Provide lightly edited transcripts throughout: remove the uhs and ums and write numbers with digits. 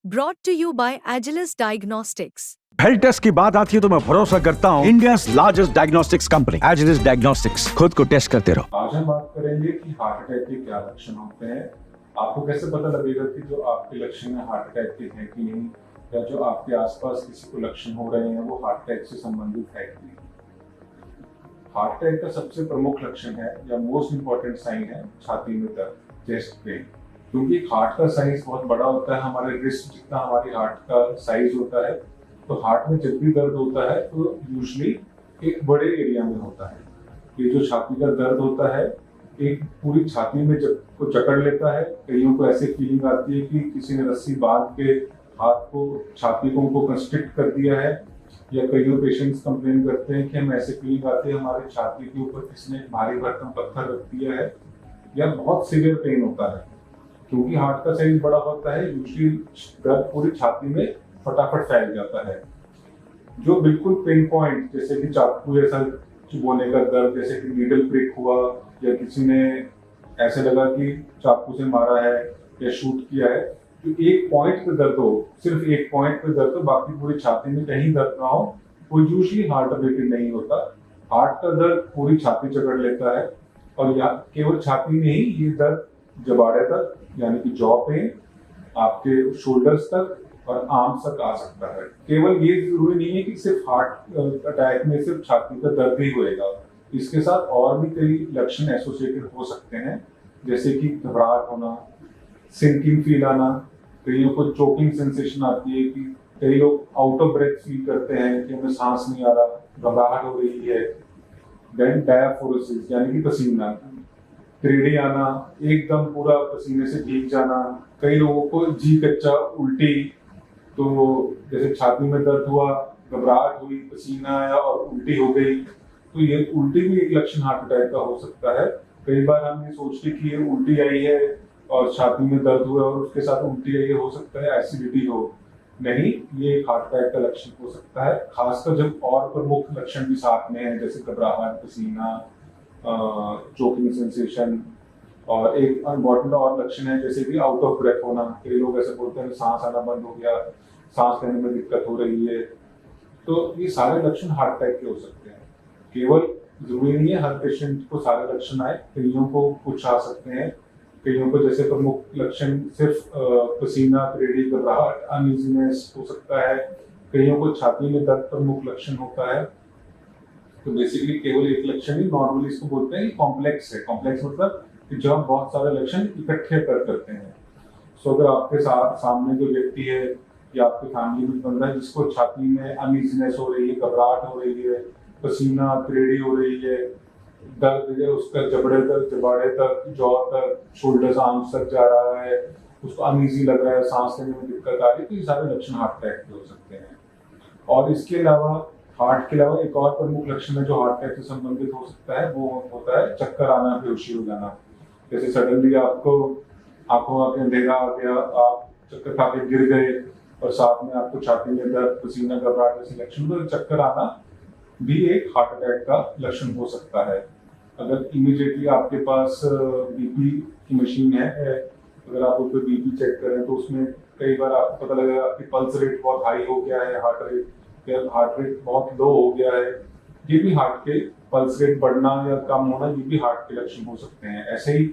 brought to you by Agilus Diagnostics. Health test की बात आती है तो मैं भरोसा करता हूँ India largest diagnostics company Agilus diagnostics. खुद को टेस्ट करते रहो। आज हम बात करेंगे कि हार्ट अटैक के क्या लक्षण होते हैं। आपको कैसे पता लगेगा कि जो आपके लक्षण है हार्ट अटैक के हैं कि नहीं, या जो आपके आसपास किसी को लक्षण हो रहे हैं वो हार्ट अटैक से संबंधित है कि नहीं। हार्ट अटैक का सबसे प्रमुख लक्षण है या मोस्ट इंपॉर्टेंट साइन है छाती में दर्द, चेस्ट पेन। क्योंकि हार्ट का साइज बहुत बड़ा होता है, हमारे रिस्ट जितना हमारी हार्ट का साइज होता है, तो हार्ट में जब भी दर्द होता है तो यूजुअली एक बड़े एरिया में होता है। ये जो छाती का दर्द होता है एक पूरी छाती में जब को जकड़ लेता है। कईयों को ऐसे फीलिंग आती है कि किसी ने रस्सी बांध के हाथ को, छाती को उनको कंस्ट्रिक्ट कर दिया है, या कईयों पेशेंट्स कंप्लेन करते हैं कि हमें ऐसे फीलिंग आती है हमारी छाती के ऊपर किसी ने भारी भरकम पत्थर रख दिया है, या बहुत सीवियर पेन होता है। क्योंकि हार्ट का साइज बड़ा होता है यूजुअली दर्द पूरी छाती में फटाफट फैल जाता है। जो बिल्कुल पिन पॉइंट, जैसे कि चाकू जैसा चुभोने का दर्द, जैसे कि नीडल प्रिक हुआ, या किसी ने ऐसे लगा कि चाकू से मारा है या शूट किया है, तो एक पॉइंट पे दर्द हो, सिर्फ एक पॉइंट पे दर्द हो, बाकी पूरी छाती में कहीं दर्द ना हो, वो यूजुअली हार्ट रिलेटेड नहीं होता। हार्ट का दर्द पूरी छाती जकड़ लेता है, और केवल छाती में ही ये दर्द जबाड़े तक यानी कि जॉ पे, आपके शोल्डर्स तक और आर्म्स तक आ सकता है। केवल ये जरूरी नहीं है कि सिर्फ हार्ट अटैक में सिर्फ छाती का दर्द ही होएगा, इसके साथ और भी कई लक्षण एसोसिएटेड हो सकते हैं, जैसे कि घबराहट होना, सिंकिंग फील आना, कईयों को चोकिंग सेंसेशन आती है, कि कई लोग आउट ऑफ ब्रेथ फील करते हैं कि हमें सांस नहीं आ रहा, घबराहट हो रही है। देन डायफोरेसिस यानी कि पसीना, त्रिड़ी आना, एकदम पूरा पसीने से भीग जाना। कई लोगों को जी कच्चा उल्टी, तो जैसे छाती में दर्द हुआ, घबराहट हुई, पसीना आया और उल्टी हो गई, तो ये उल्टी भी एक लक्षण हार्ट अटैक का हो सकता है। कई बार हम ये सोचते कि ये उल्टी आई है और छाती में दर्द हुआ और उसके साथ उल्टी आई है, हो सकता है एसिडिटी हो। नहीं, ये एक हार्ट अटैक का लक्षण हो सकता है, खासकर जब और प्रमुख लक्षण भी साथ में है, जैसे घबराहट, पसीना, चोकिंग सेंसेशन, और एक इम्पॉर्टेंट और लक्षण है जैसे कि आउट ऑफ ब्रेथ होना। कई लोग ऐसे बोलते हैं सांस आना बंद हो गया, सांस लेने में दिक्कत हो रही है। तो ये सारे लक्षण हार्ट अटैक के हो सकते हैं। केवल जरूरी नहीं है हर पेशेंट को सारे लक्षण आए, कईयों को कुछ आ सकते हैं। कईयों को जैसे प्रमुख लक्षण सिर्फ पसीना, त्रिड़ी, घबराहट, अनइजीनेस हो सकता है। कईयों को छाती में दर्द प्रमुख लक्षण होता है। तो बेसिकली केवल एक लक्षण ही नॉर्मली इसको बोलते हैं कॉम्प्लेक्स है। कॉम्प्लेक्स मतलब कि जब हम बहुत सारे लक्षण इकट्ठे करते हैं। सो अगर आपके सामने जो व्यक्ति है या आपके फैमिली में बंदा है जिसको छाती में अनइजीनेस हो रही है, घबराहट हो रही है, पसीना, त्रिड़ी हो रही है, दर्द है उसका जबाड़े तक, जॉ तक, शोल्डर्स, आर्म्स तक जा रहा है, उसको अनइजी लग रहा है, सांस लेने में दिक्कत आ रही है, तो ये सारे लक्षण हार्ट अटैक के हो सकते हैं। और इसके अलावा हार्ट के अलावा एक और प्रमुख लक्षण है जो हार्ट अटैक से संबंधित हो सकता है, वो होता है चक्कर आना, बेहोशी हो जाना। जैसे सडनली आपको आंखों आगे अंधेरा आ गया, आप चक्कर खा के गिर गए, और साथ में आपको छाती में दर्द, पसीना, घबराहट जैसे लक्षण, तो चक्कर आना भी एक हार्ट अटैक का लक्षण हो सकता है। अगर इमीडिएटली आपके पास बीपी की मशीन है, अगर आप उस पर बीपी चेक करें तो उसमें कई बार आपको पता लगेगा कि पल्स रेट बहुत हाई हो गया है, हार्ट रेट बहुत लो हो गया है। ये भी हार्ट के पल्स रेट बढ़ना या कम होना, ये भी हार्ट के लक्षण हो सकते हैं। ऐसे ही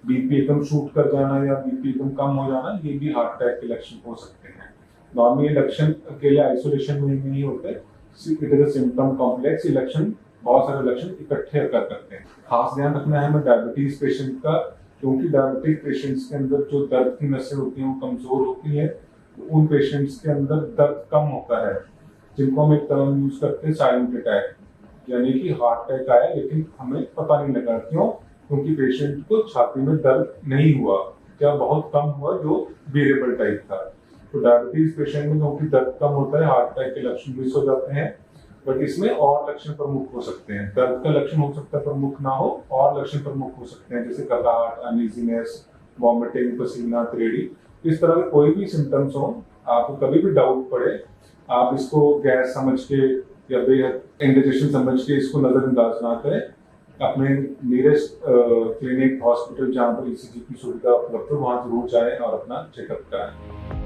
बीपी एकदम शूट कर जाना या बीपी एकदम कम हो जाना, ये भी हार्ट अटैक के लक्षण हो सकते हैं। नॉर्मली लक्षण अकेले आइसोलेशन में नहीं होते, it is a symptom complex. ये लक्षण, बहुत सारे लक्षण इकट्ठे करते हैं। खास ध्यान रखना है हमें डायबिटीज पेशेंट का, क्योंकि डायबिटिक पेशेंट्स के अंदर जो दर्द की नसें होती हैं वो कमजोर होती है, उन पेशेंट्स के अंदर दर्द कम होता है, जिनको हम एक टर्म यूज करते हैं साइलेंट अटैक, यानी कि हार्ट अटैक आया लेकिन हमें पता नहीं लगा। क्यों? क्योंकि पेशेंट को छाती में दर्द नहीं हुआ या बहुत कम हुआ, जो बेरेबल टाइप था। तो डायबिटीज पेशेंट में क्योंकि दर्द कम होता है, हार्ट अटैक के लक्षण मिस हो जाते हैं। बट इसमें और लक्षण प्रमुख हो सकते हैं, दर्द का लक्षण हो सकता है प्रमुख ना हो, और लक्षण प्रमुख हो सकते हैं जैसे घबराहट, अनइजीनेस, वॉमिटिंग, पसीना, त्रिड़ी। इस तरह के कोई भी सिम्टम्स हो, आपको कभी भी डाउट पड़े, आप इसको गैस समझ के या बेहद इंडिकेशन समझ के इसको नजरअंदाज ना करें। अपने नियरेस्ट क्लिनिक, हॉस्पिटल जहाँ पर ईसीजी की सुविधा उपलब्ध हो, वहाँ जरूर जाएं और अपना चेकअप कराएं।